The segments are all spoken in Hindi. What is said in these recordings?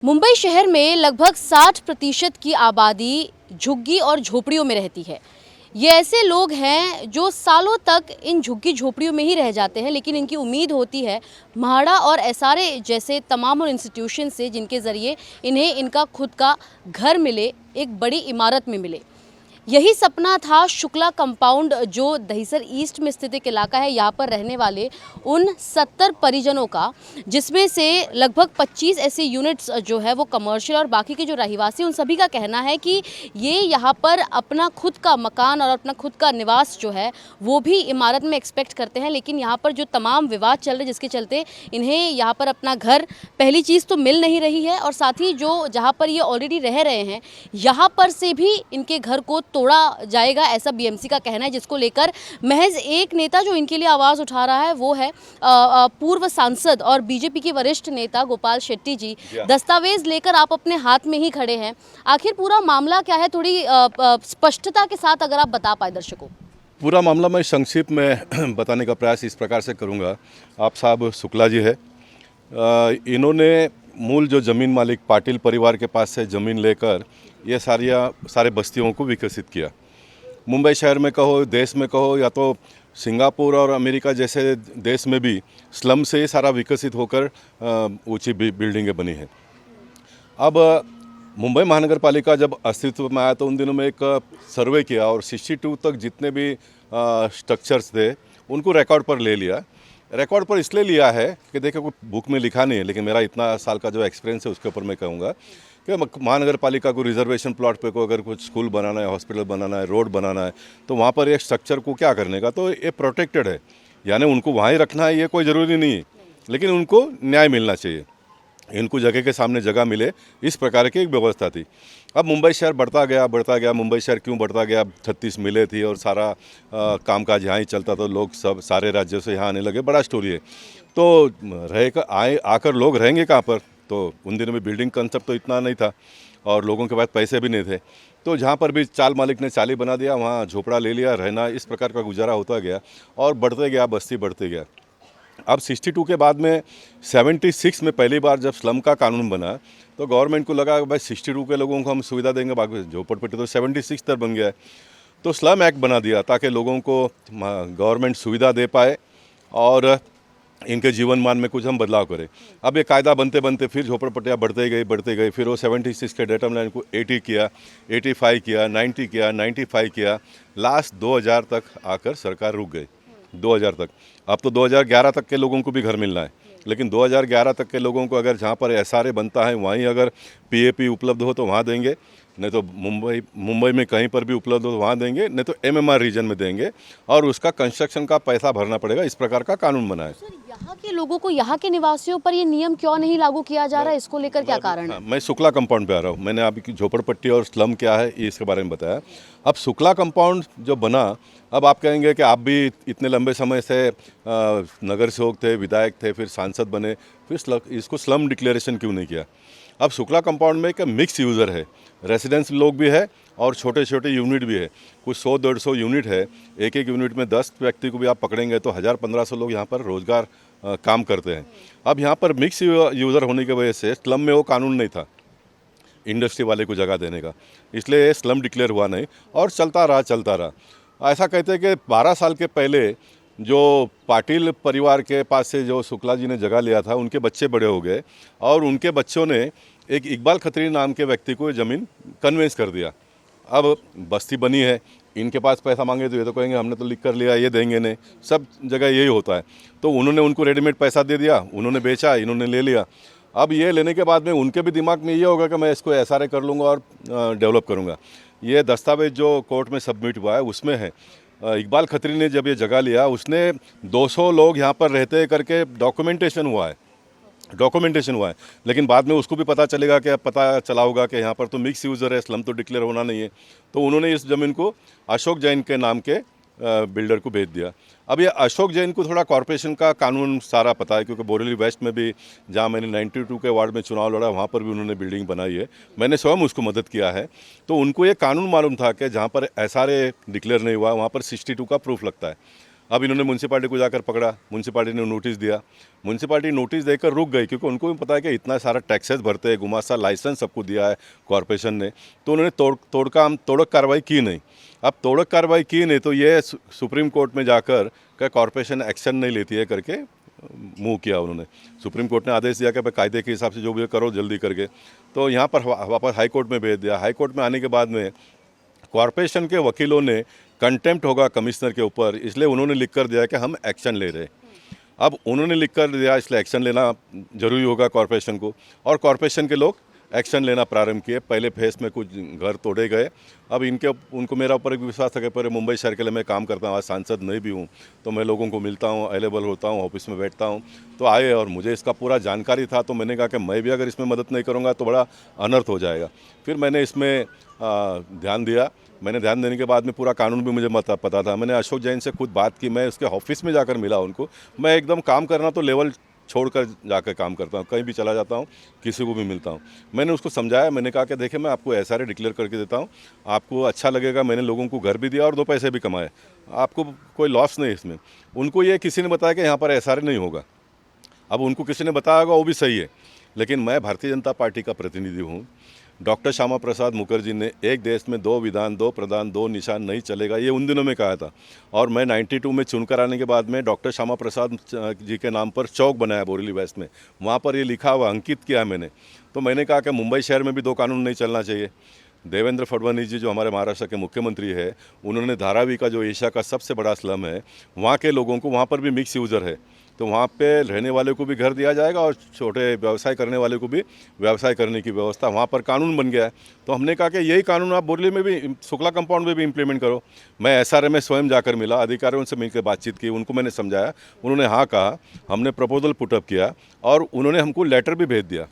मुंबई शहर में लगभग 60% की आबादी झुग्गी और झोपड़ियों में रहती है। ये ऐसे लोग हैं जो सालों तक इन झुग्गी झोपड़ियों में ही रह जाते हैं, लेकिन इनकी उम्मीद होती है म्हाडा और एसआरए जैसे तमाम इंस्टीट्यूशन से, जिनके ज़रिए इन्हें इनका खुद का घर मिले, एक बड़ी इमारत में मिले। यही सपना था शुक्ला कंपाउंड, जो दहिसर ईस्ट में स्थित एक इलाका है, यहाँ पर रहने वाले उन 70 परिजनों का, जिसमें से लगभग 25 ऐसे यूनिट्स जो है वो कमर्शियल और बाकी के जो रहिवासी, उन सभी का कहना है कि ये यहाँ पर अपना खुद का मकान और अपना खुद का निवास जो है वो भी इमारत में एक्सपेक्ट करते हैं। लेकिन यहाँ पर जो तमाम विवाद चल रहे, जिसके चलते इन्हें यहाँ पर अपना घर पहली चीज़ तो मिल नहीं रही है, और साथ ही जो जहाँ पर ये ऑलरेडी रह रहे हैं यहाँ पर से भी इनके घर को तोड़ा जाएगा, ऐसा बीएमसी का कहना है। जिसको लेकर महज एक नेता जो इनके लिए आवाज़ उठा रहा है वो है पूर्व सांसद और बीजेपी के वरिष्ठ नेता गोपाल शेट्टी जी। दस्तावेज लेकर आप अपने हाथ में ही खड़े हैं, आखिर पूरा मामला क्या है, थोड़ी स्पष्टता के साथ अगर आप बता पाए दर्शकों। पूरा मामला मैं संक्षिप्त में बताने का प्रयास इस प्रकार से करूंगा। आप साहब शुक्ला जी है, इन्होंने मूल जो ज़मीन मालिक पाटिल परिवार के पास से ज़मीन लेकर ये सारे बस्तियों को विकसित किया। मुंबई शहर में कहो, देश में कहो, या तो सिंगापुर और अमेरिका जैसे देश में भी स्लम से सारा विकसित होकर ऊंची बिल्डिंगें बनी हैं। अब मुंबई महानगर पालिका जब अस्तित्व में आया तो उन दिनों में एक सर्वे किया और 62 तक जितने भी स्ट्रक्चर्स थे उनको रिकॉर्ड पर ले लिया। रिकॉर्ड पर इसलिए लिया है कि देखिए, कोई बुक में लिखा नहीं है, लेकिन मेरा इतना साल का जो एक्सपीरियंस है उसके ऊपर मैं कहूँगा कि महानगर पालिका को रिजर्वेशन प्लॉट पे को अगर कुछ स्कूल बनाना है, हॉस्पिटल बनाना है, रोड बनाना है, तो वहाँ पर एक स्ट्रक्चर को क्या करने का, तो ये प्रोटेक्टेड है, यानी उनको वहाँ ही रखना है, ये कोई ज़रूरी नहीं है, लेकिन उनको न्याय मिलना चाहिए, इनको जगह के सामने जगह मिले, इस प्रकार की एक व्यवस्था थी। अब मुंबई शहर बढ़ता गया। मुंबई शहर क्यों बढ़ता गया? 36 मिले थी और सारा कामकाज यहाँ ही चलता था, लोग सब सारे राज्यों से यहाँ आने लगे, बड़ा स्टोरी है। तो आकर लोग रहेंगे कहाँ पर? तो उन दिनों में बिल्डिंग कंसेप्ट तो इतना नहीं था और लोगों के पास पैसे भी नहीं थे, तो जहाँ पर भी चाल मालिक ने चाली बना दिया, वहाँ झोपड़ा ले लिया, रहना, इस प्रकार का गुजारा होता गया और बढ़ते गया, बस्ती बढ़ते गया। अब 62 के बाद में 76 में पहली बार जब स्लम का कानून बना तो गवर्नमेंट को लगा भाई 62 के लोगों को हम सुविधा देंगे, बाकी झोपड़पट्टी तो 76 तक बन गया है, तो स्लम एक्ट बना दिया ताकि लोगों को गवर्नमेंट सुविधा दे पाए और इनके जीवन मान में कुछ हम बदलाव करें। अब ये कायदा बनते बनते फिर झोपड़पट्टियाँ बढ़ते गई, फिर वो 76 के डेटम लाइन को 80 किया, 85 किया, 90 किया, 95 किया, लास्ट 2000 तक आकर सरकार रुक गई। 2000 तक, अब तो 2011 तक के लोगों को भी घर मिलना है, लेकिन 2011 तक के लोगों को अगर जहाँ पर एसआरए बनता है वहीं अगर पीएपी उपलब्ध हो तो वहाँ देंगे, नहीं तो मुंबई में कहीं पर भी उपलब्ध हो तो वहाँ देंगे, नहीं तो एमएमआर रीजन में देंगे और उसका कंस्ट्रक्शन का पैसा भरना पड़ेगा। इस प्रकार का कानून बना है। सर, यहाँ के लोगों को, यहाँ के निवासियों पर ये नियम क्यों नहीं लागू किया जा रहा है, इसको लेकर क्या कारण है? मैं शुक्ला कंपाउंड पे आ रहा हूँ। मैंने अभी झोपड़पट्टी और स्लम क्या है ये इसके बारे में बताया। अब शुक्ला कंपाउंड जो बना, अब आप कहेंगे कि आप भी इतने लंबे समय से नगर सेवक थे, विधायक थे, फिर सांसद बने, फिर इसको स्लम डिक्लेरेशन क्यों नहीं किया? अब शुक्ला कंपाउंड में एक मिक्स यूज़र है, रेसिडेंस लोग भी है और छोटे छोटे यूनिट भी है, कुछ 100-150 यूनिट है। एक यूनिट में 10 व्यक्ति को भी आप पकड़ेंगे तो 1000-1500 लोग यहाँ पर रोज़गार काम करते हैं। अब यहाँ पर मिक्स यूज़र होने की वजह से स्लम में वो कानून नहीं था इंडस्ट्री वाले को जगह देने का, इसलिए स्लम डिक्लेयर हुआ नहीं और चलता रहा। ऐसा कहते हैं कि 12 साल के पहले जो पाटिल परिवार के पास से जो शुक्ला जी ने जगह लिया था, उनके बच्चे बड़े हो गए और उनके बच्चों ने एक इकबाल खत्री नाम के व्यक्ति को ज़मीन कन्वेंस कर दिया। अब बस्ती बनी है, इनके पास पैसा मांगे तो ये तो कहेंगे हमने तो लिख कर लिया, ये देंगे नहीं, सब जगह यही होता है। तो उन्होंने उनको रेडीमेड पैसा दे दिया, उन्होंने बेचा, इन्होंने ले लिया। अब ये लेने के बाद में उनके भी दिमाग में ये होगा कि मैं इसको एसआरए कर लूँगा और डेवलप करूँगा। ये दस्तावेज जो कोर्ट में सबमिट हुआ है उसमें है, इकबाल खत्री ने जब ये जगह लिया उसने 200 लोग यहाँ पर रहते करके डॉक्यूमेंटेशन हुआ है, लेकिन बाद में उसको भी पता चला होगा कि यहाँ पर तो मिक्स यूज़र है, स्लम तो डिक्लेयर होना नहीं है, तो उन्होंने इस ज़मीन को अशोक जैन के नाम के बिल्डर को भेज दिया। अब ये अशोक जैन को थोड़ा कॉर्पोरेशन का कानून सारा पता है, क्योंकि बोरेली वेस्ट में भी जहाँ मैंने 92 के वार्ड में चुनाव लड़ा वहाँ पर भी उन्होंने बिल्डिंग बनाई है, मैंने स्वयं उसको मदद किया है। तो उनको ये कानून मालूम था कि जहाँ पर एसआरए डिक्लेयर नहीं हुआ वहाँ पर 62 का प्रूफ लगता है। अब इन्होंने म्यूनसिपालिटी को जाकर पकड़ा, म्यूनसिपालिटी ने नोटिस दिया, म्यूनसिपालिटी नोटिस देकर रुक गई क्योंकि उनको भी पता है कि इतना सारा टैक्सेस भरते हैं, गुमास्ता लाइसेंस सबको दिया है कॉरपोरेशन ने, तो उन्होंने तोड़क कार्रवाई की नहीं। अब तोड़क कार्रवाई की नहीं तो ये सुप्रीम कोर्ट में जाकर क्या कॉरपोरेशन एक्शन नहीं लेती है करके मूव किया उन्होंने। सुप्रीम कोर्ट ने आदेश दिया कि भाई कायदे के हिसाब से जो भी करो जल्दी करके, तो यहाँ पर वापस हाई कोर्ट में भेज दिया। हाई कोर्ट में आने के बाद में कॉरपोरेशन के वकीलों ने कंटेम्प्ट होगा कमिश्नर के ऊपर, इसलिए उन्होंने लिख कर दिया कि हम एक्शन ले रहे हैं। अब उन्होंने लिख कर दिया इसलिए एक्शन लेना जरूरी होगा कॉरपोरेशन को, और कॉरपोरेशन के लोग एक्शन लेना प्रारंभ किए। पहले फेस में कुछ घर तोड़े गए। अब उनको मेरा ऊपर एक विश्वास था कि पर मुंबई शहर के लिए मैं काम करता हूँ, आज सांसद नहीं भी हूँ तो मैं लोगों को मिलता हूँ, अवेलेबल होता हूँ, ऑफिस में बैठता हूँ, तो आए और मुझे इसका पूरा जानकारी था। तो मैंने कहा कि मैं भी अगर इसमें मदद नहीं करूँगा तो बड़ा अनर्थ हो जाएगा। फिर मैंने इसमें ध्यान दिया। मैंने ध्यान देने के बाद में पूरा कानून भी मुझे पता था। मैंने अशोक जैन से खुद बात की, मैं उसके ऑफिस में जाकर मिला उनको। मैं एकदम काम करना तो लेवल छोड़कर जाकर काम करता हूँ, कहीं भी चला जाता हूँ, किसी को भी मिलता हूँ। मैंने उसको समझाया, मैंने कहा कि देखिए मैं आपको SRA डिक्लेयर करके देता हूँ, आपको अच्छा लगेगा। मैंने लोगों को घर भी दिया और 2 पैसे भी कमाए, आपको कोई लॉस नहीं इसमें। उनको ये किसी ने बताया कि यहाँ पर SRA नहीं होगा। अब उनको किसी ने बताया होगा वो भी सही है, लेकिन मैं भारतीय जनता पार्टी का प्रतिनिधि हूँ। डॉक्टर श्यामा प्रसाद मुखर्जी ने एक देश में 2 विधान 2 प्रधान 2 निशान नहीं चलेगा, ये उन दिनों में कहा था। और मैं 92 में चुनकर आने के बाद में डॉक्टर श्यामा प्रसाद जी के नाम पर चौक बनाया बोरीवली वेस्ट में, वहाँ पर ये लिखा हुआ अंकित किया मैंने। तो मैंने कहा कि मुंबई शहर में भी 2 कानून नहीं चलना चाहिए। देवेंद्र फडणवीस जी जो हमारे महाराष्ट्र के मुख्यमंत्री है, उन्होंने धारावी का जो एशिया का सबसे बड़ा स्लम है, वहाँ के लोगों को, वहाँ पर भी मिक्स यूज़र है, तो वहाँ पे रहने वाले को भी घर दिया जाएगा और छोटे व्यवसाय करने वाले को भी व्यवसाय करने की व्यवस्था वहाँ पर कानून बन गया है। तो हमने कहा कि यही कानून आप बोरीवली में भी, शुक्ला कंपाउंड में भी इम्प्लीमेंट करो। मैं SRA में स्वयं जाकर मिला, अधिकारियों से मिलकर बातचीत की, उनको मैंने समझाया, उन्होंने हाँ कहा। हमने प्रपोजल पुटअप किया और उन्होंने हमको लेटर भी भेज दिया।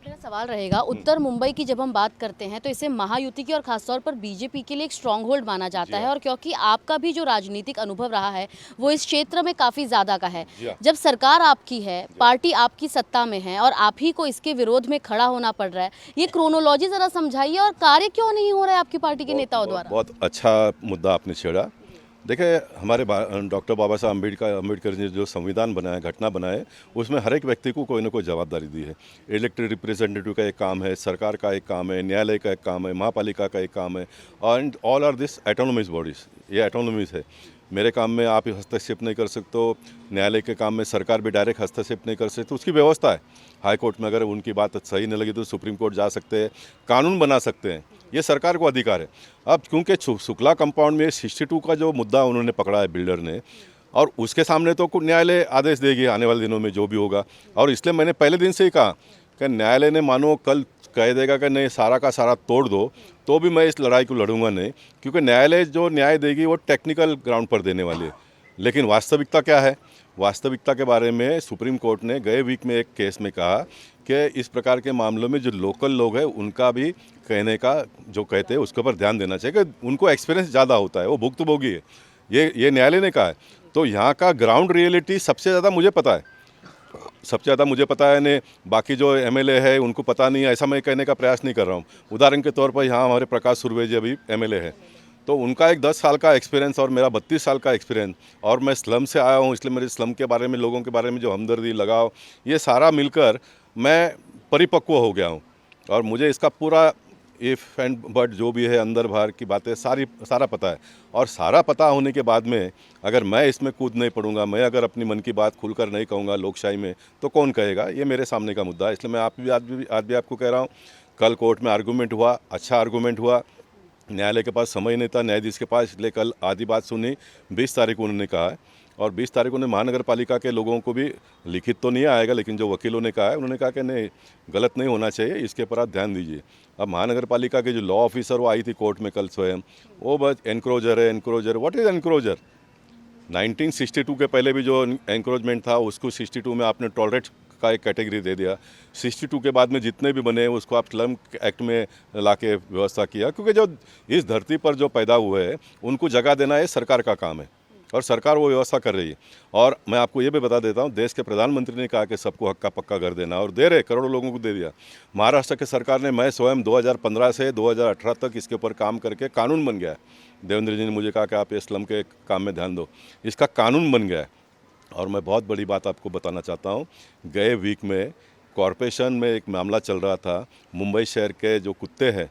मेरा सवाल रहेगा, उत्तर मुंबई की जब हम बात करते हैं तो इसे महायुति की और खासतौर पर बीजेपी के लिए एक स्ट्रॉन्ग होल्ड माना जाता है, और क्योंकि आपका भी जो राजनीतिक अनुभव रहा है वो इस क्षेत्र में काफ़ी ज़्यादा का है। जब सरकार आपकी है, पार्टी आपकी सत्ता में है और आप ही को इसके विरोध में खड़ा होना पड़ रहा है, ये क्रोनोलॉजी ज़रा समझाइए और कार्य क्यों नहीं हो रहा है आपकी पार्टी के नेताओं द्वारा? बहुत अच्छा मुद्दा आपने छेड़ा। देखिए, हमारे डॉक्टर बाबा साहब अम्बेडकर ने जो संविधान बनाया, घटना बनाए, उसमें हर एक व्यक्ति को कोई ना कोई जवाबदारी दी है। इलेक्टेड रिप्रेजेंटेटिव का एक काम है, सरकार का एक काम है, न्यायालय का एक काम है, महापालिका का एक काम है, and all are this autonomous bodies. ये एटोनोमस है। मेरे काम में आप हस्तक्षेप नहीं कर सकते हो, न्यायालय के काम में सरकार भी डायरेक्ट हस्तक्षेप नहीं कर सकते, उसकी व्यवस्था है। हाई कोर्ट में अगर उनकी बात सही नहीं लगी तो सुप्रीम कोर्ट जा सकते हैं, कानून बना सकते हैं, ये सरकार को अधिकार है। अब क्योंकि शुक्ला कंपाउंड में 62 का जो मुद्दा उन्होंने पकड़ा है बिल्डर ने, और उसके सामने तो न्यायालय आदेश देगी आने वाले दिनों में जो भी होगा, और इसलिए मैंने पहले दिन से ही कहा कि न्यायालय ने मानो कल कह देगा कि नहीं सारा का सारा तोड़ दो, तो भी मैं इस लड़ाई को लड़ूंगा नहीं, क्योंकि न्यायालय जो न्याय देगी वो टेक्निकल ग्राउंड पर देने वाली है। लेकिन वास्तविकता क्या है, वास्तविकता के बारे में सुप्रीम कोर्ट ने गए वीक में एक केस में कहा कि इस प्रकार के मामलों में जो लोकल लोग हैं उनका भी कहने का जो कहते हैं उसके ऊपर ध्यान देना चाहिए, कि उनको एक्सपीरियंस ज़्यादा होता है, वो भुक्तभोगी है, ये न्यायालय ने कहा है। तो यहाँ का ग्राउंड रियलिटी सबसे ज़्यादा मुझे पता है, सबसे ज़्यादा मुझे पता है ने, बाकी जो MLA है उनको पता नहीं है, ऐसा मैं कहने का प्रयास नहीं कर रहा हूँ। उदाहरण के तौर पर यहाँ हमारे प्रकाश सुरवे जी अभी MLA है, तो उनका एक 10 साल का एक्सपीरियंस और मेरा 32 साल का एक्सपीरियंस, और मैं स्लम से आया हूँ, इसलिए मेरे स्लम के बारे में, लोगों के बारे में जो हमदर्दी, लगाव, ये सारा मिलकर मैं परिपक्व हो गया हूँ। और मुझे इसका पूरा इफ़ एंड बट जो भी है अंदर बाहर की बातें सारा पता है। और सारा पता होने के बाद में अगर मैं इसमें कूद नहीं पड़ूंगा, मैं अगर अपनी मन की बात खुलकर नहीं कहूँगा लोकशाही में, तो कौन कहेगा? ये मेरे सामने का मुद्दा है। इसलिए मैं आज भी आपको कह रहा हूँ, कल कोर्ट में आर्गूमेंट हुआ, अच्छा आर्गूमेंट हुआ, न्यायालय के पास समय नहीं था, न्यायाधीश के पास, इसलिए कल आधी बात सुनी। 20 तारीख को उन्होंने कहा है, और 20 तारीख को उन्हें महानगर पालिका के लोगों को भी लिखित तो नहीं आएगा, लेकिन जो वकीलों ने कहा है, उन्होंने कहा कि नहीं, गलत नहीं होना चाहिए, इसके ऊपर आप ध्यान दीजिए। अब महानगर पालिका के जो लॉ ऑफिसर वो आई थी कोर्ट में कल स्वयं, वो बस एनक्रोजर है, एनक्रोजर, व्हाट इज़ एनक्रोजर? 1962 के पहले भी जो एनक्रोचमेंट था उसको 62 में आपने टॉलरेट का एक कैटेगरी दे दिया। 62 के बाद में जितने भी बने उसको आप स्लम एक्ट में लाके व्यवस्था किया, क्योंकि जो इस धरती पर जो पैदा हुए हैं उनको जगह देना ये सरकार का काम है, और सरकार वो व्यवस्था कर रही है। और मैं आपको ये भी बता देता हूँ, देश के प्रधानमंत्री ने कहा कि सबको हक्का पक्का घर देना, और दे रहे, करोड़ों लोगों को दे दिया। महाराष्ट्र की सरकार ने, मैं स्वयं 2015 से 2018 तक इसके ऊपर काम करके कानून बन गया है। देवेंद्र जी ने मुझे कहा कि आप ये स्लम के काम में ध्यान दो, इसका कानून बन गया है। और मैं बहुत बड़ी बात आपको बताना चाहता हूँ, गए वीक में कॉरपोरेशन में एक मामला चल रहा था। मुंबई शहर के जो कुत्ते हैं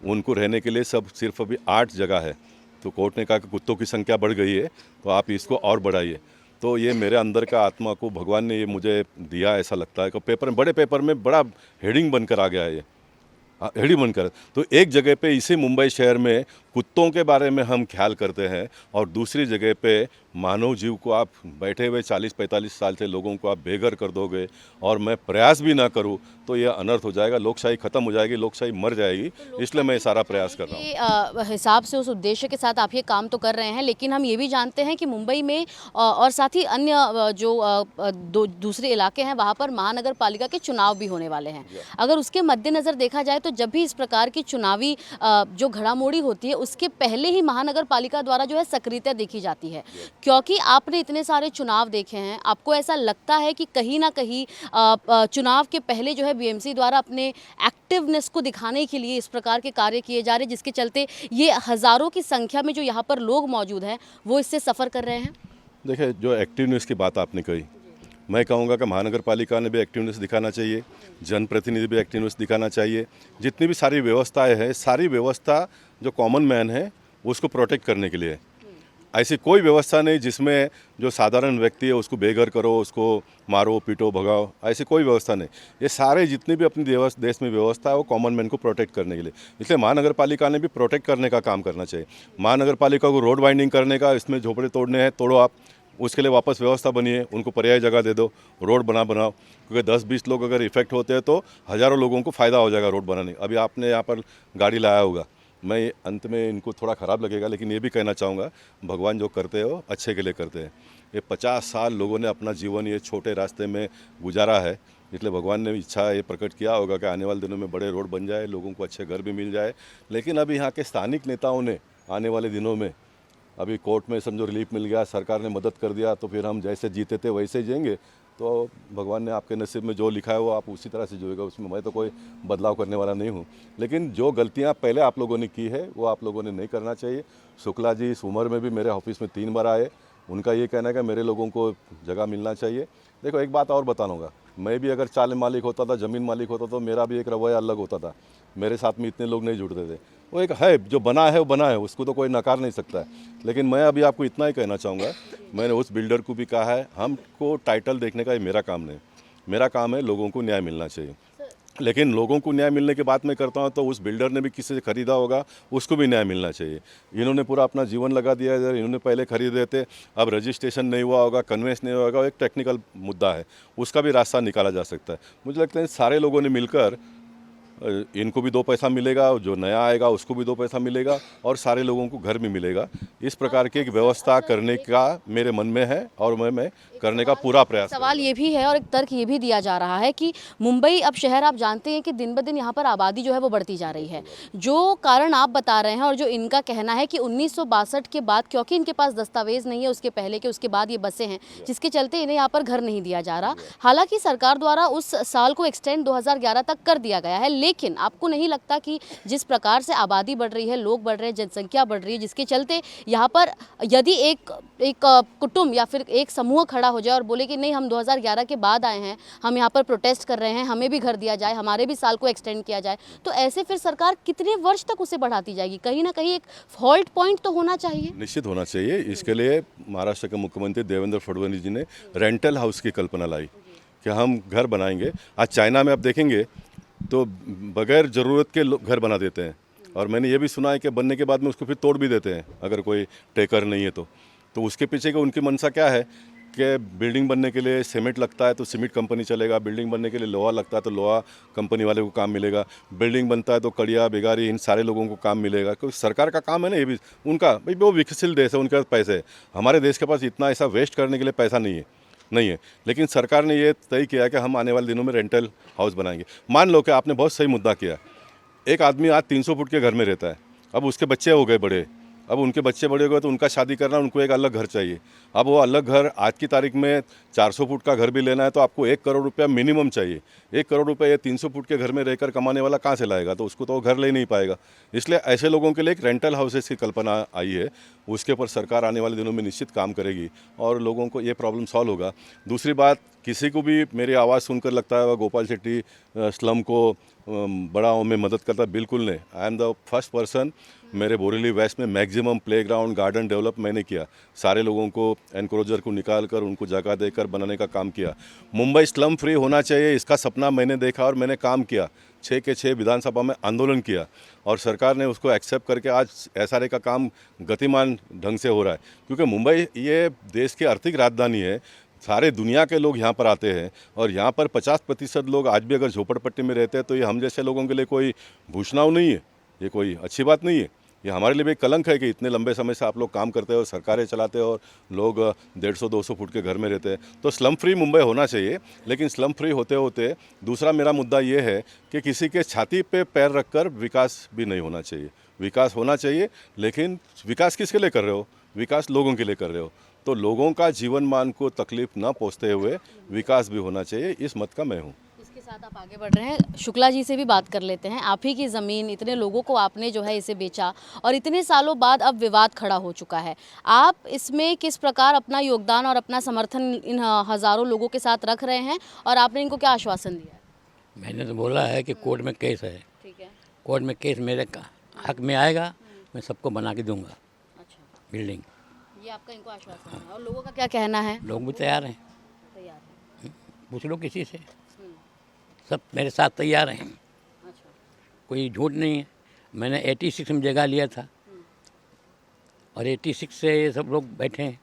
उनको रहने के लिए सब सिर्फ अभी 8 जगह है। तो कोर्ट ने कहा कि कुत्तों की संख्या बढ़ गई है, तो आप इसको और बढ़ाइए। तो ये मेरे अंदर का आत्मा को भगवान ने ये मुझे दिया, ऐसा लगता है कि पेपर में, बड़े पेपर में बड़ा हेडिंग बनकर आ गया है ये, हेडिंग बनकर। तो एक जगह पे इसी मुंबई शहर में कुत्तों के बारे में हम ख्याल करते हैं, और दूसरी जगह पे मानव जीव को आप बैठे हुए 40-45 साल से लोगों को आप बेघर कर दोगे, और मैं प्रयास भी ना करूं तो यह अनर्थ हो जाएगा, लोकशाही खत्म हो जाएगी, लोकशाही मर जाएगी। इसलिए मैं सारा प्रयास कर रहा हूँ। हिसाब से उस उद्देश्य के साथ आप ये काम तो कर रहे हैं, लेकिन हम ये भी जानते हैं कि मुंबई में और साथ ही अन्य जो दूसरे इलाके हैं वहाँ पर महानगर पालिका के चुनाव भी होने वाले हैं। अगर उसके मद्देनज़र देखा जाए तो जब भी इस प्रकार की चुनावी जो घड़ामोड़ी होती है उसके पहले ही महानगर पालिका द्वारा जो है सक्रियता देखी जाती है। क्योंकि आपने इतने सारे चुनाव देखे हैं, आपको ऐसा लगता है कि कहीं ना कहीं चुनाव के पहले जो है बीएमसी द्वारा अपने एक्टिवनेस को दिखाने के लिए इस प्रकार के कार्य किए जा रहे हैं, जिसके चलते ये हज़ारों की संख्या में जो यहाँ पर लोग मौजूद हैं वो इससे सफ़र कर रहे हैं? देखिए, जो एक्टिवनेस की बात आपने कही, मैं कहूँगा कि महानगर पालिका ने भी एक्टिवनेस दिखाना चाहिए, जनप्रतिनिधि भी एक्टिवनेस दिखाना चाहिए। जितनी भी सारी व्यवस्थाएं हैं, सारी व्यवस्था जो कॉमन मैन है उसको प्रोटेक्ट करने के लिए है। ऐसी कोई व्यवस्था नहीं जिसमें जो साधारण व्यक्ति है उसको बेघर करो, उसको मारो, पीटो, भगाओ, ऐसी कोई व्यवस्था नहीं। ये सारे जितनी भी अपनी देश में व्यवस्था है वो कॉमन मैन को प्रोटेक्ट करने के लिए, इसलिए महानगर पालिका ने भी प्रोटेक्ट करने का काम करना चाहिए। महानगर पालिका को रोड वाइंडिंग करने का, इसमें झोपड़े तोड़ने हैं, तोड़ो आप, उसके लिए वापस व्यवस्था बनिए, उनको पर्यायी जगह दे दो, रोड बनाओ, क्योंकि 10-20 लोग अगर इफेक्ट होते हैं तो हज़ारों लोगों को फ़ायदा हो जाएगा रोड बनाने। अभी आपने यहाँ पर गाड़ी लाया होगा, मैं अंत में इनको थोड़ा ख़राब लगेगा, लेकिन ये भी कहना चाहूँगा, भगवान जो करते हो अच्छे के लिए करते हैं। ये 50 साल लोगों ने अपना जीवन ये छोटे रास्ते में गुजारा है, इसलिए भगवान ने इच्छा ये प्रकट किया होगा कि आने वाले दिनों में बड़े रोड बन जाए, लोगों को अच्छे घर भी मिल जाए। लेकिन अभी यहाँ के स्थानिक नेताओं ने आने वाले दिनों में, अभी कोर्ट में समझो रिलीफ मिल गया, सरकार ने मदद कर दिया, तो फिर हम जैसे जीते थे वैसे ही जिएंगे। तो भगवान ने आपके नसीब में जो लिखा है वो आप उसी तरह से जिएगा, उसमें मैं तो कोई बदलाव करने वाला नहीं हूँ। लेकिन जो गलतियाँ पहले आप लोगों ने की है वो आप लोगों ने नहीं करना चाहिए। शुक्ला जी इस उम्र में भी मेरे ऑफिस में 3 बार आए, उनका ये कहना है कि मेरे लोगों को जगह मिलना चाहिए। देखो, एक बात और बताऊँगा, मैं भी अगर चाल मालिक होता था, ज़मीन मालिक होता तो मेरा भी एक रवैया अलग होता था, मेरे साथ में इतने लोग नहीं जुड़ते थे। वो एक है, जो बना है वो बना है, उसको तो कोई नकार नहीं सकता है। लेकिन मैं अभी आपको इतना ही कहना चाहूँगा, मैंने उस बिल्डर को भी कहा है, हमको टाइटल देखने का ये मेरा काम नहीं, मेरा काम है लोगों को न्याय मिलना चाहिए। लेकिन लोगों को न्याय मिलने की बात मैं करता हूँ तो उस बिल्डर ने भी किसी से ख़रीदा होगा, उसको भी न्याय मिलना चाहिए। इन्होंने पूरा अपना जीवन लगा दिया है, इन्होंने पहले खरीदे थे, अब रजिस्ट्रेशन नहीं हुआ होगा, कन्वेंस नहीं हुआ होगा, एक टेक्निकल मुद्दा है, उसका भी रास्ता निकाला जा सकता है। मुझे लगता है सारे लोगों ने मिलकर, इनको भी 2 पैसा मिलेगा, जो नया आएगा उसको भी 2 पैसा मिलेगा, और सारे लोगों को घर भी मिलेगा। इस प्रकार की एक व्यवस्था करने का मेरे मन में है और मैं करने का पूरा प्रयास। सवाल ये भी है और एक तर्क ये भी दिया जा रहा है कि मुंबई अब शहर, आप जानते हैं कि दिन ब दिन यहाँ पर आबादी जो है वो बढ़ती जा रही है। जो कारण आप बता रहे हैं और जो इनका कहना है कि 1962 के बाद, क्योंकि इनके पास दस्तावेज नहीं है उसके पहले के, उसके बाद ये बसे हैं, जिसके चलते इन्हें यहाँ पर घर नहीं दिया जा रहा। हालांकि सरकार द्वारा उस साल को एक्सटेंड 2011 तक कर दिया गया है, लेकिन आपको नहीं लगता कि जिस प्रकार से आबादी बढ़ रही है, लोग बढ़ रहे हैं, जनसंख्या बढ़ रही है, जिसके चलते यहाँ पर यदि एक कुटुंब या फिर एक समूह खड़ा हो जाए और बोले कि नहीं, हम 2011 के बाद आए हैं, हम यहाँ पर प्रोटेस्ट कर रहे हैं, हमें भी घर दिया जाए, हमारे भी साल को एक्सटेंड किया जाए, तो ऐसे फिर सरकार कितने वर्ष तक उसे बढ़ाती जाएगी? कहीं ना कहीं एक हॉल्ट पॉइंट तो होना चाहिए। निश्चित होना चाहिए। इसके लिए महाराष्ट्र के मुख्यमंत्री देवेंद्र फडणवीस जी ने रेंटल हाउस की कल्पना लाई कि हम घर बनाएंगे। आज चाइना में आप देखेंगे तो बगैर ज़रूरत के लोग घर बना देते हैं, और मैंने ये भी सुना है कि बनने के बाद में उसको फिर तोड़ भी देते हैं अगर कोई टेकर नहीं है तो उसके पीछे का उनकी मंशा क्या है कि बिल्डिंग बनने के लिए सीमेंट लगता है तो सीमेंट कंपनी चलेगा, बिल्डिंग बनने के लिए लोहा लगता है तो लोहा कंपनी वाले को काम मिलेगा, बिल्डिंग बनता है तो कड़िया बेगारी इन सारे लोगों को काम मिलेगा। क्योंकि सरकार का काम है ना ये भी, उनका भाई वो विकसित देश है, उनके पास पैसे है। हमारे देश के पास इतना ऐसा वेस्ट करने के लिए पैसा नहीं है। लेकिन सरकार ने ये तय किया कि हम आने वाले दिनों में रेंटल हाउस बनाएंगे। मान लो कि आपने बहुत सही मुद्दा किया, एक आदमी आज 300 फुट के घर में रहता है, अब उसके बच्चे हो गए बड़े, अब उनके बच्चे बड़े हो गए तो उनका शादी करना, उनको एक अलग घर चाहिए। अब वो अलग घर आज की तारीख में 400 फुट का घर भी लेना है तो आपको 1 करोड़ रुपया मिनिमम चाहिए। 1 करोड़ रुपये ये 300 फुट के घर में रहकर कमाने वाला कहाँ से लाएगा? तो उसको तो वो घर ले नहीं पाएगा। इसलिए ऐसे लोगों के लिए एक रेंटल हाउसेस की कल्पना आई है, उसके ऊपर सरकार आने वाले दिनों में निश्चित काम करेगी और लोगों को ये प्रॉब्लम सॉल्व होगा। दूसरी बात, किसी को भी मेरी आवाज़ सुनकर लगता है वह गोपाल शेट्टी स्लम को बढ़ाओ में मदद करता, बिल्कुल नहीं। I am the first person. मेरे बोरेली वेस्ट में मैक्सिमम प्लेग्राउंड गार्डन डेवलप मैंने किया, सारे लोगों को एनक्रोचर को निकाल कर उनको जगह देकर बनाने का काम किया। मुंबई स्लम फ्री होना चाहिए, इसका सपना मैंने देखा और मैंने काम किया। 6 के 6 विधानसभा में आंदोलन किया और सरकार ने उसको एक्सेप्ट करके आज SRA का काम गतिमान ढंग से हो रहा है, क्योंकि मुंबई ये देश की आर्थिक राजधानी है। सारे दुनिया के लोग यहाँ पर आते हैं और यहाँ पर 50% लोग आज भी अगर झोपड़पट्टी में रहते हैं तो ये हम जैसे लोगों के लिए कोई भूषणाव नहीं है, ये कोई अच्छी बात नहीं है। ये हमारे लिए भी एक कलंक है कि इतने लंबे समय से आप लोग काम करते हो, सरकारें चलाते हो और लोग 150-200 फुट के घर में रहते हैं। तो स्लम फ्री मुंबई होना चाहिए, लेकिन स्लम फ्री होते होते दूसरा मेरा मुद्दा ये है कि किसी के छाती पे पैर रखकर विकास भी नहीं होना चाहिए। विकास होना चाहिए, लेकिन विकास किसके लिए कर रहे हो? विकास लोगों के लिए कर रहे हो, तो लोगों का जीवन मान को तकलीफ न पहुँचते हुए विकास भी होना चाहिए। इस मत का मैं हूँ। इसके साथ आप आगे बढ़ रहे हैं, शुक्ला जी से भी बात कर लेते हैं। आप ही की ज़मीन, इतने लोगों को आपने जो है इसे बेचा और इतने सालों बाद अब विवाद खड़ा हो चुका है। आप इसमें किस प्रकार अपना योगदान और अपना समर्थन इन हज़ारों लोगों के साथ रख रहे हैं और आपने इनको क्या आश्वासन दिया? मैंने तो बोला है कि कोर्ट में केस है, ठीक है, कोर्ट में केस मेरे हक में आएगा, मैं सबको बना के दूंगा अच्छा, बिल्डिंग। ये आपका इनको आश्वासन है और लोगों का क्या कहना है? लोग भी तैयार हैं, तैयार है, पूछ लो किसी से, सब मेरे साथ तैयार हैं, अच्छा, कोई झूठ नहीं है। मैंने 86 में जगह लिया था और 86 से ये सब लोग बैठे हैं।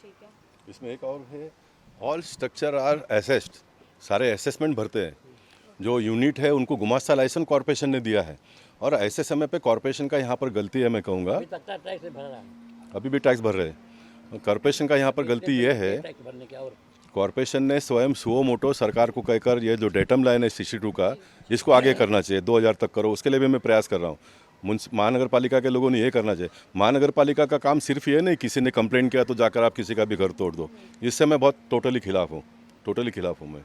ठीक है, इसमें एक और है, ऑल स्ट्रक्चर आर असेस्ड, सारे असेसमेंट भरते हैं। जो यूनिट है उनको गुमास्ता लाइसेंस कॉर्पोरेशन ने दिया है और ऐसे समय पे कॉर्पोरेशन का यहाँ पर गलती है, मैं कहूँगा। अभी तक का टैक्स भर रहा है, अभी भी टैक्स भर रहे हैं। कॉर्पोरेशन का यहाँ पर गलती ये है, टैक्स भरने क्या और कॉर्पोरेशन ने स्वयं सुओ मोटो सरकार को कहकर ये जो डेटम लाइन है 62 का, इसको आगे करना चाहिए, 2000 तक करो। उसके लिए भी मैं प्रयास कर रहा हूँ। महानगर पालिका के लोगों ने ये करना चाहिए। महानगर पालिका का काम सिर्फ ये नहीं किसी ने कंप्लेंट किया तो जाकर आप किसी का भी घर तोड़ दो, इससे मैं बहुत टोटली खिलाफ हूँ, टोटली खिलाफ हूँ मैं।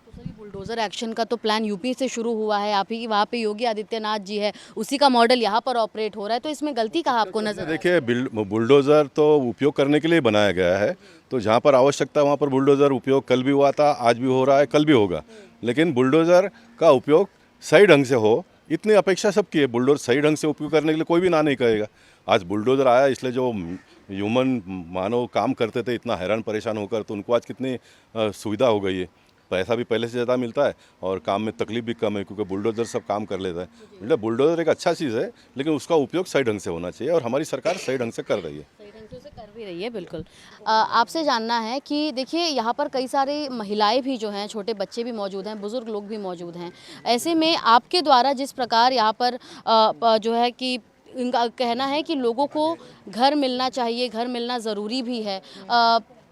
तो सर, ये बुलडोज़र एक्शन का तो प्लान यूपी से शुरू हुआ है, आप ही वहाँ पे योगी आदित्यनाथ जी है, उसी का मॉडल यहाँ पर ऑपरेट हो रहा है, तो इसमें गलती कहाँ आपको नजर? देखिए, बुलडोज़र तो उपयोग करने के लिए बनाया गया है, तो जहाँ पर आवश्यकता वहाँ पर बुलडोज़र उपयोग कल भी हुआ था, आज भी हो रहा है, कल भी होगा। लेकिन बुलडोज़र का उपयोग सही ढंग से हो, इतनी अपेक्षा सबकी है। बुलडोज़र सही ढंग से उपयोग करने के लिए कोई भी ना नहीं कहेगा। आज बुलडोज़र आया, इसलिए जो ह्यूमन मानव काम करते थे इतना हैरान परेशान होकर, तो उनको आज कितनी सुविधा हो गई है। पैसा भी पहले से ज़्यादा मिलता है और काम में तकलीफ भी कम है, क्योंकि बुलडोज़र सब काम कर लेता है। मतलब बुलडोज़र एक अच्छा चीज़ है, लेकिन उसका उपयोग सही ढंग से होना चाहिए और हमारी सरकार सही ढंग से कर रही है। सही ढंग से उसे कर भी रही है, बिल्कुल। आपसे जानना है कि देखिए, यहाँ पर कई सारी महिलाएं भी जो हैं, छोटे बच्चे भी मौजूद हैं, बुज़ुर्ग लोग भी मौजूद हैं। ऐसे में आपके द्वारा जिस प्रकार यहाँ पर जो है कि इनका कहना है कि लोगों को घर मिलना चाहिए, घर मिलना ज़रूरी भी है।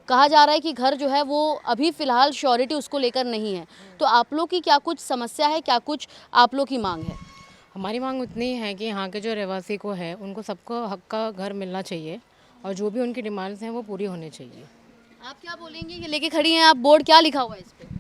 कहा जा रहा है कि घर जो है वो अभी फ़िलहाल श्योरिटी उसको लेकर नहीं है, तो आप लोग की क्या कुछ समस्या है, क्या कुछ आप लोग की मांग है? हमारी मांग उतनी है कि यहाँ के जो रहवासी को है उनको सबको हक का घर मिलना चाहिए और जो भी उनकी डिमांड्स हैं वो पूरी होनी चाहिए। आप क्या बोलेंगे? ये लेके खड़ी हैं आप, बोर्ड क्या लिखा हुआ है इस पे?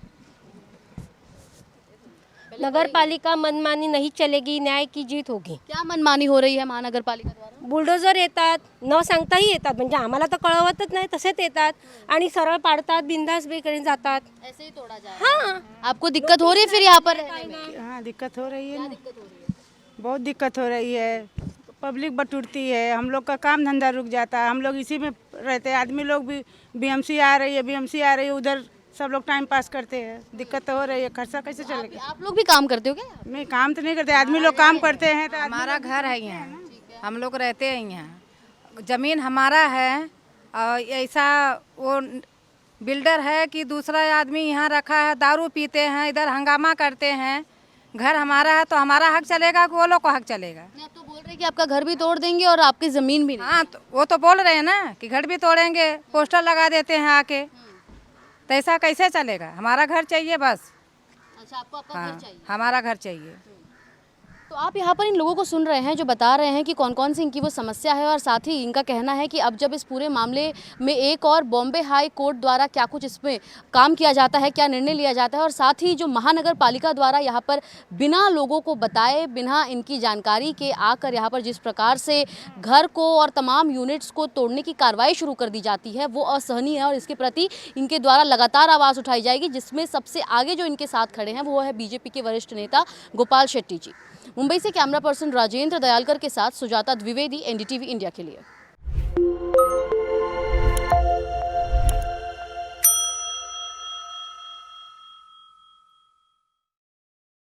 नगर पालिका मनमानी नहीं चलेगी, न्याय की जीत होगी। क्या मनमानी हो रही है महानगर पालिका द्वारा? बुलडोजर येतात, न सांगताही येतात, म्हणजे आम्हाला तर कळवतच नाही, तसेच येतात आणि सरळ पाडतात, बिंदास बेकरी जातात। ऐसे ही तोड़ा जा रहा है। आपको दिक्कत हो रही है फिर यहाँ पर रहने में? हाँ, दिक्कत हो रही है ना, दिक्कत हो रही है? बहुत दिक्कत हो रही है। पब्लिक बटुरती है, हम लोग का काम धंधा रुक जाता है, हम लोग इसी में रहते हैं। आदमी लोग भी बीएमसी आ रही है, उधर सब लोग टाइम पास करते हैं। दिक्कत तो हो रही है, खर्चा कैसे चलेगा? आप लोग भी काम करते हो क्या? मैं काम तो नहीं करते, आदमी लोग काम करते हैं। तो हमारा घर है यहाँ, हम लोग रहते हैं यहाँ, ज़मीन हमारा है और ऐसा वो बिल्डर है कि दूसरा आदमी यहाँ रखा है, दारू पीते हैं, इधर हंगामा करते हैं। घर हमारा है तो हमारा हक चलेगा कि वो लोग को हक चलेगा? नहीं, आप तो बोल रहे हैं कि आपका घर भी तोड़ देंगे और आपकी ज़मीन भी नहीं। हाँ, तो वो तो बोल रहे हैं ना कि घर भी तोड़ेंगे, पोस्टर लगा देते हैं आके, तो ऐसा कैसे चलेगा? हमारा घर चाहिए बस। अच्छा, आपको आपका घर हाँ, चाहिए। हमारा घर चाहिए। तो तो आप यहाँ पर इन लोगों को सुन रहे हैं जो बता रहे हैं कि कौन कौन सी इनकी वो समस्या है, और साथ ही इनका कहना है कि अब जब इस पूरे मामले में एक और बॉम्बे हाई कोर्ट द्वारा क्या कुछ इसमें काम किया जाता है, क्या निर्णय लिया जाता है, और साथ ही जो महानगर पालिका द्वारा यहाँ पर बिना लोगों को बताए, बिना इनकी जानकारी के आकर यहाँ पर जिस प्रकार से घर को और तमाम यूनिट्स को तोड़ने की कार्रवाई शुरू कर दी जाती है, वो असहनीय है और इसके प्रति इनके द्वारा लगातार आवाज़ उठाई जाएगी, जिसमें सबसे आगे जो इनके साथ खड़े हैं वो है बीजेपी के वरिष्ठ नेता गोपाल शेट्टी जी। मुंबई से कैमरा पर्सन राजेंद्र दयालकर के साथ सुजाता द्विवेदी, एनडीटीवी इंडिया के लिए।